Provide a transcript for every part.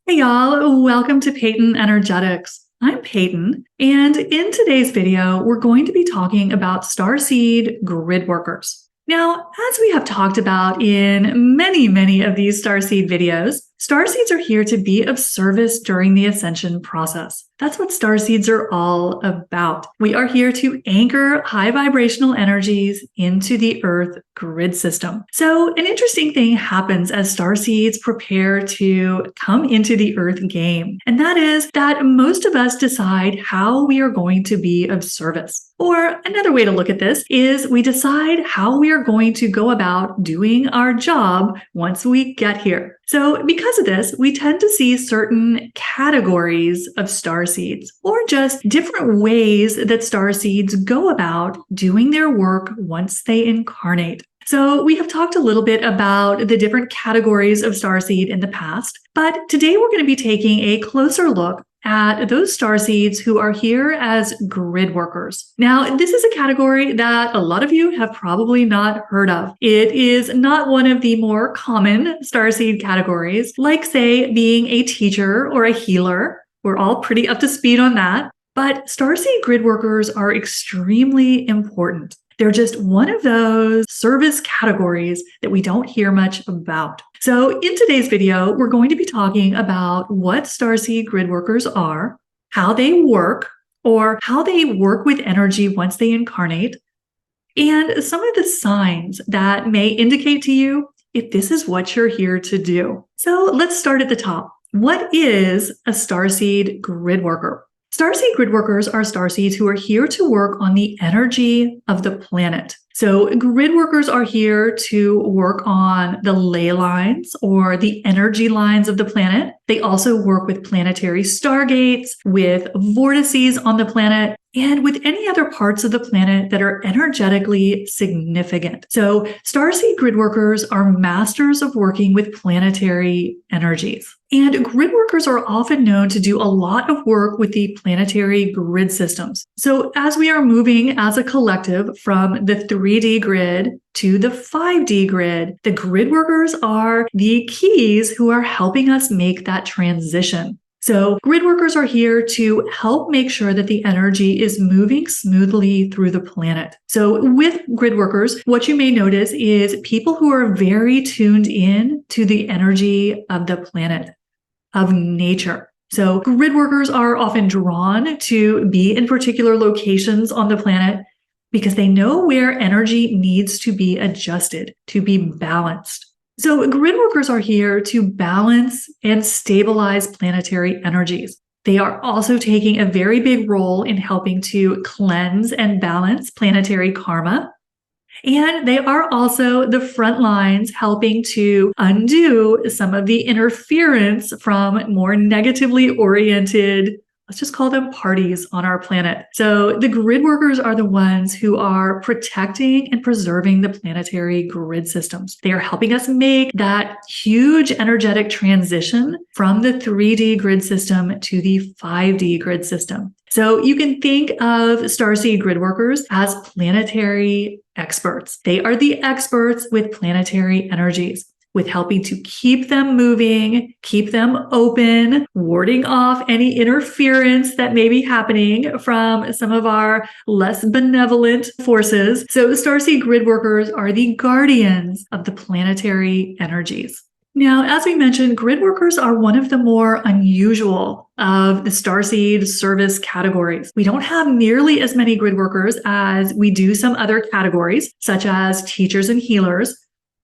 Hey y'all, welcome to Peyton Energetics. I'm Peyton, and in today's video, we're going to be talking about Starseed grid workers. Now, as we have talked about in many of these Starseed videos, Starseeds are here to be of service during the Ascension process. That's what Starseeds are all about. We are here to anchor high vibrational energies into the Earth grid system. So an interesting thing happens as Starseeds prepare to come into the Earth game, and that is that most of us decide how we are going to be of service. Or another way to look at this is we decide how we are going to go about doing our job once we get here. So because of this, we tend to see certain categories of starseeds, or just different ways that starseeds go about doing their work once they incarnate. So we have talked a little bit about the different categories of starseed in the past, but today we're going to be taking a closer look at those starseeds who are here as grid workers. Now, this is a category that a lot of you have probably not heard of. It is not one of the more common starseed categories, like, say, being a teacher or a healer. We're all pretty up to speed on that. But starseed grid workers are extremely important. They're just one of those service categories that we don't hear much about. So in today's video, we're going to be talking about what starseed grid workers are, how they work, or how they work with energy once they incarnate, and some of the signs that may indicate to you if this is what you're here to do. So let's start at the top. What is a starseed grid worker? Starseed grid workers are starseeds who are here to work on the energy of the planet. So grid workers are here to work on the ley lines or the energy lines of the planet. They also work with planetary stargates, with vortices on the planet, and with any other parts of the planet that are energetically significant. So starseed grid workers are masters of working with planetary energies. And grid workers are often known to do a lot of work with the planetary grid systems. So as we are moving as a collective from the 3D grid to the 5D grid, the grid workers are the keys who are helping us make that transition. So grid workers are here to help make sure that the energy is moving smoothly through the planet. So with grid workers, what you may notice is people who are very tuned in to the energy of the planet, of nature. So grid workers are often drawn to be in particular locations on the planet because they know where energy needs to be adjusted, to be balanced. So grid workers are here to balance and stabilize planetary energies. They are also taking a very big role in helping to cleanse and balance planetary karma. And they are also the front lines helping to undo some of the interference from more negatively oriented, let's just call them parties on our planet. So the grid workers are the ones who are protecting and preserving the planetary grid systems. They are helping us make that huge energetic transition from the 3D grid system to the 5D grid system. So you can think of starseed grid workers as planetary experts. They are the experts with planetary energies, with helping to keep them moving, keep them open, warding off any interference that may be happening from some of our less benevolent forces. So starseed grid workers are the guardians of the planetary energies. Now, as we mentioned, grid workers are one of the more unusual of the starseed service categories. We don't have nearly as many grid workers as we do some other categories, such as teachers and healers,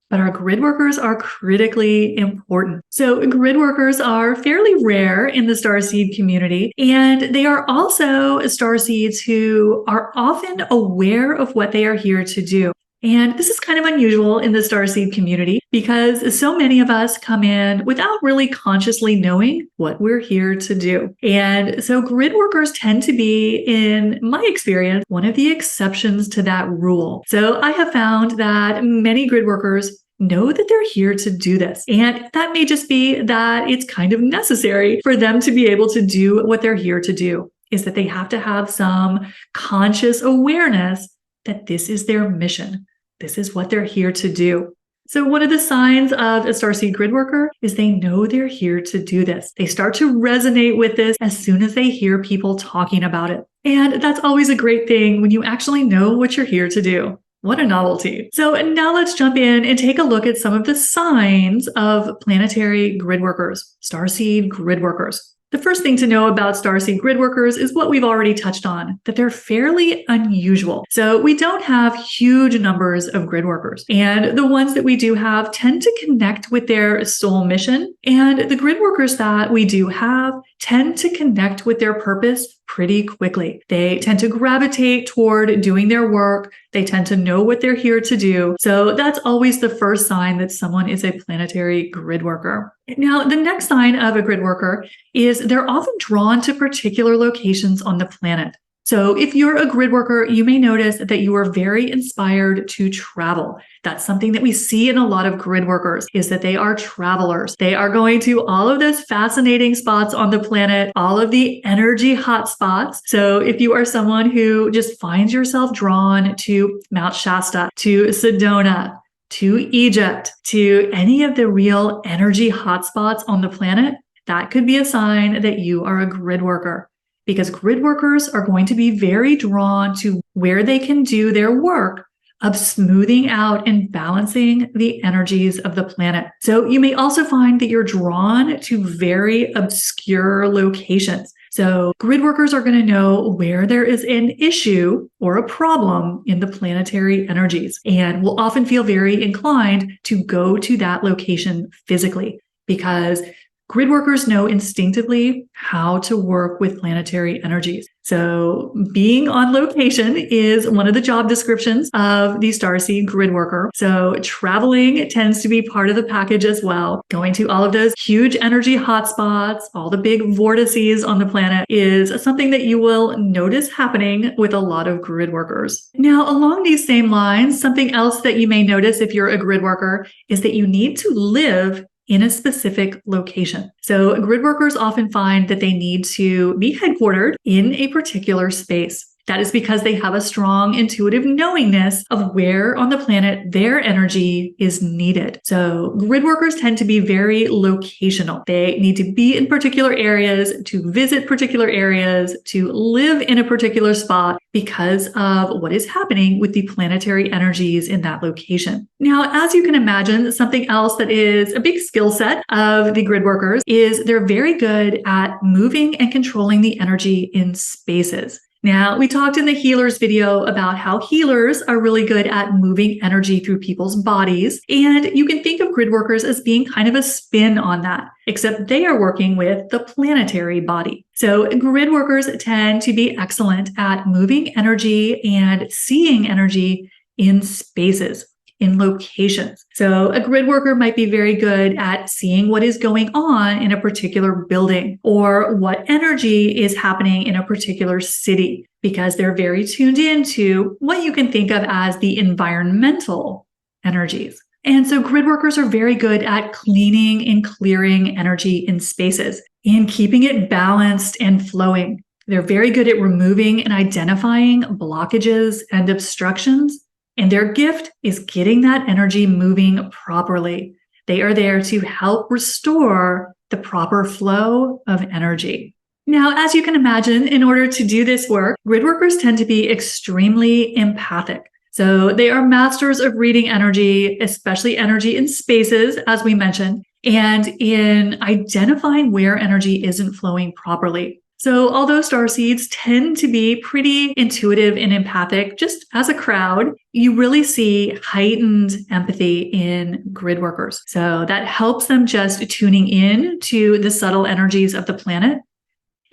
but our grid workers are critically important. So grid workers are fairly rare in the starseed community, and they are also starseeds who are often aware of what they are here to do. And this is kind of unusual in the starseed community because so many of us come in without really consciously knowing what we're here to do. And so grid workers tend to be, in my experience, one of the exceptions to that rule. So I have found that many grid workers know that they're here to do this. And that may just be that it's kind of necessary for them to be able to do what they're here to do, is that they have to have some conscious awareness that this is their mission. This is what they're here to do. So one of the signs of a starseed grid worker is they know they're here to do this. They start to resonate with this as soon as they hear people talking about it. And that's always a great thing when you actually know what you're here to do. What a novelty. So now let's jump in and take a look at some of the signs of planetary grid workers, starseed grid workers. The first thing to know about starseed grid workers is what we've already touched on, that they're fairly unusual. So we don't have huge numbers of grid workers, and the ones that we do have tend to connect with their soul mission, and the grid workers that we do have tend to connect with their purpose pretty quickly. They tend to gravitate toward doing their work. They tend to know what they're here to do. So that's always the first sign that someone is a planetary grid worker. Now, the next sign of a grid worker is they're often drawn to particular locations on the planet. So if you're a grid worker, you may notice that you are very inspired to travel. That's something that we see in a lot of grid workers, is that they are travelers. They are going to all of those fascinating spots on the planet, all of the energy hotspots. So if you are someone who just finds yourself drawn to Mount Shasta, to Sedona, to Egypt, to any of the real energy hotspots on the planet, that could be a sign that you are a grid worker. Because grid workers are going to be very drawn to where they can do their work of smoothing out and balancing the energies of the planet. So you may also find that you're drawn to very obscure locations. So grid workers are going to know where there is an issue or a problem in the planetary energies, and will often feel very inclined to go to that location physically, because grid workers know instinctively how to work with planetary energies. So being on location is one of the job descriptions of the starseed grid worker. So traveling tends to be part of the package as well. Going to all of those huge energy hotspots, all the big vortices on the planet, is something that you will notice happening with a lot of grid workers. Now, along these same lines, something else that you may notice if you're a grid worker is that you need to live in a specific location. So grid workers often find that they need to be headquartered in a particular space. That is because they have a strong intuitive knowingness of where on the planet their energy is needed. So grid workers tend to be very locational. They need to be in particular areas, to visit particular areas, to live in a particular spot because of what is happening with the planetary energies in that location. Now, as you can imagine, something else that is a big skill set of the grid workers is they're very good at moving and controlling the energy in spaces. Now, we talked in the healers video about how healers are really good at moving energy through people's bodies. And you can think of grid workers as being kind of a spin on that, except they are working with the planetary body. So grid workers tend to be excellent at moving energy and seeing energy in spaces, in locations. So a grid worker might be very good at seeing what is going on in a particular building, or what energy is happening in a particular city, because they're very tuned into what you can think of as the environmental energies. And so grid workers are very good at cleaning and clearing energy in spaces and keeping it balanced and flowing. They're very good at removing and identifying blockages and obstructions. And their gift is getting that energy moving properly. They are there to help restore the proper flow of energy. Now, as you can imagine, in order to do this work, grid workers tend to be extremely empathic. So they are masters of reading energy, especially energy in spaces, as we mentioned, and in identifying where energy isn't flowing properly. So although starseeds tend to be pretty intuitive and empathic, just as a crowd, you really see heightened empathy in grid workers. So that helps them just tuning in to the subtle energies of the planet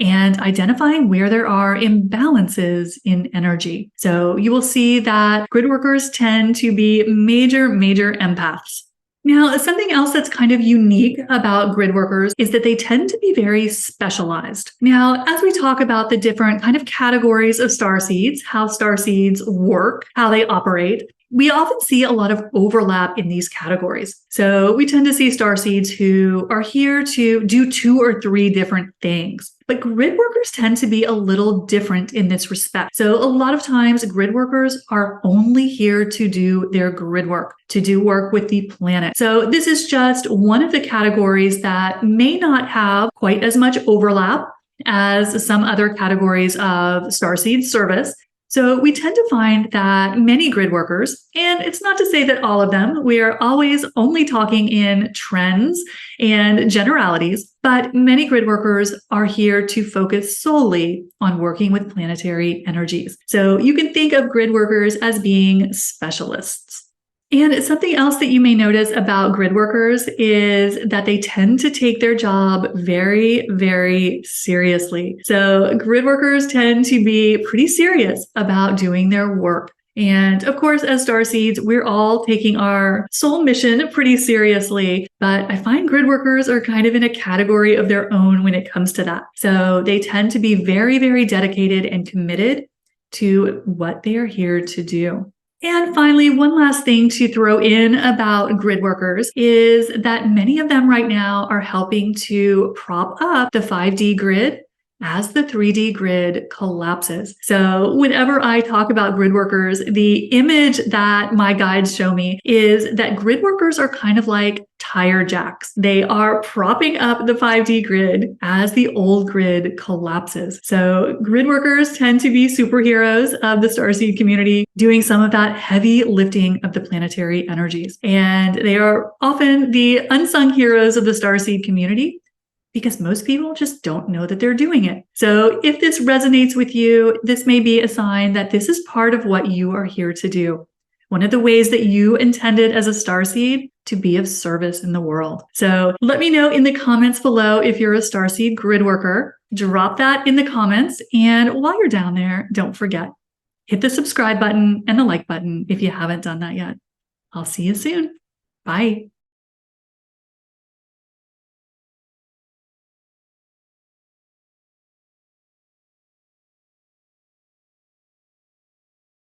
and identifying where there are imbalances in energy. So you will see that grid workers tend to be major empaths. Now, something else that's kind of unique about grid workers is that they tend to be very specialized. Now, as we talk about the different kind of categories of starseeds, how starseeds work, how they operate, We often see a lot of overlap in these categories. So we tend to see starseeds who are here to do 2 or 3 different things. But grid workers tend to be a little different in this respect. So a lot of times grid workers are only here to do their grid work, to do work with the planet. So this is just one of the categories that may not have quite as much overlap as some other categories of starseed service. So we tend to find that many grid workers, and it's not to say that all of them, we are always only talking in trends and generalities, but many grid workers are here to focus solely on working with planetary energies. So you can think of grid workers as being specialists. And something else that you may notice about grid workers is that they tend to take their job very, very seriously. So grid workers tend to be pretty serious about doing their work. And of course, as starseeds, we're all taking our soul mission pretty seriously, but I find grid workers are kind of in a category of their own when it comes to that. So they tend to be very, very dedicated and committed to what they are here to do. And finally, one last thing to throw in about grid workers is that many of them right now are helping to prop up the 5D grid as the 3D grid collapses. So whenever I talk about grid workers, the image that my guides show me is that grid workers are kind of like tire jacks. They are propping up the 5D grid as the old grid collapses. So grid workers tend to be superheroes of the Starseed community, doing some of that heavy lifting of the planetary energies. And they are often the unsung heroes of the Starseed community, because most people just don't know that they're doing it. So if this resonates with you, this may be a sign that this is part of what you are here to do. One of the ways that you intended as a starseed to be of service in the world. So let me know in the comments below if you're a starseed grid worker. Drop that in the comments. And while you're down there, don't forget, hit the subscribe button and the like button if you haven't done that yet. I'll see you soon. Bye.